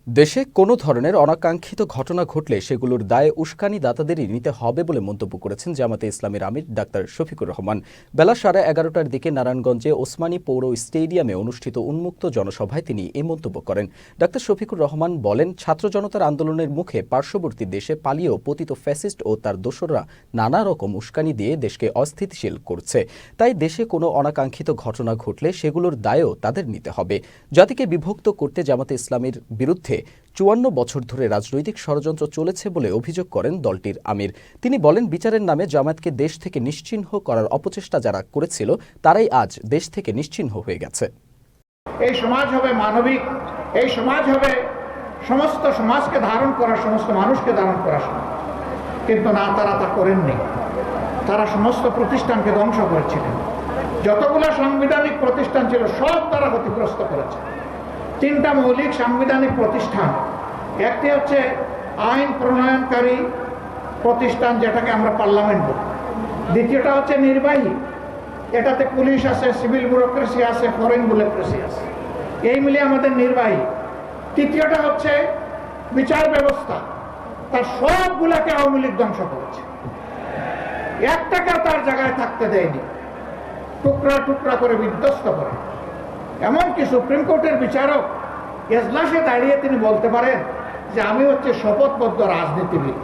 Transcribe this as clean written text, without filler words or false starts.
দেশে কোনো ধরনের অনাকাঙ্ক্ষিত ঘটনা ঘটলে সেগুলোর দায় উস্কানিদাতাদেরই নিতে হবে বলে মন্তব্য করেছেন জামাতে ইসলামীর আমির ডাক্তার শফিকুর রহমান। বেলা 11:30টার দিকে নারায়ণগঞ্জে ওসমানী পৌর স্টেডিয়ামে অনুষ্ঠিত উন্মুক্ত জনসভায় তিনি এই মন্তব্য করেন। ডাক্তার শফিকুর রহমান বলেন, ছাত্র জনতার আন্দোলনের মুখে পার্শ্ববর্তী দেশে পালিয়েও পতিত ফ্যাসিস্ট ও তার দোসররা নানা রকম উস্কানি দিয়ে দেশকে অস্থিতিশীল করছে। তাই দেশে কোনো অনাকাঙ্ক্ষিত ঘটনা ঘটলে সেগুলোর দায়ও তাদের নিতে হবে। জাতিকে বিভক্ত করতে জামাতে ইসলামীর বিরুদ্ধে ৫৪ বছর ধরে রাজনৈতিক ষড়যন্ত্র চলেছে বলে অভিযোগ করেন দলটির আমির। তিনি বলেন, বিচারের নামে জামায়াতকে দেশ থেকে নিশ্চিহ্ন করার অপচেষ্টা যারা করেছিল তারাই আজ দেশ থেকে নিশ্চিহ্ন হয়ে গেছে। এই সমাজ হবে মানবিক, এই সমাজ হবে সমস্ত সমাজকে ধারণ করা, সমস্ত মানুষকে ধারণ করা সমাজ। কিন্তু না, তারা তা করেননি। তারা সমস্ত প্রতিষ্ঠানকে ধ্বংস করেছিলেন। যতগুলো সাংবিধানিক প্রতিষ্ঠান ছিল সব তারা ক্ষতিগ্রস্ত করেছে। 3টা মৌলিক সাংবিধানিক প্রতিষ্ঠান, একটি হচ্ছে আইন প্রণয়নকারী প্রতিষ্ঠান, যেটাকে আমরা পার্লামেন্ট বলি। দ্বিতীয়টা হচ্ছে নির্বাহী, এটাতে পুলিশ আছে, সিভিল ব্যুরোক্রেসি আছে, ফরেন ব্যুরোক্রেসি আছে, এই মিলিয়ে আমাদের নির্বাহী। তৃতীয়টা হচ্ছে বিচার ব্যবস্থা, তার সবগুলাকে আওয়ামী লীগ ধ্বংস করেছে। একটাকে তার জায়গায় থাকতে দেয়নি, টুকরা টুকরা করে বিধ্বস্ত করে। এমনকি সুপ্রিম কোর্টের বিচারক এজলাসে দাঁড়িয়ে তিনি বলতে পারেন যে আমি হচ্ছে শপথবদ্ধ রাজনীতিবিদ।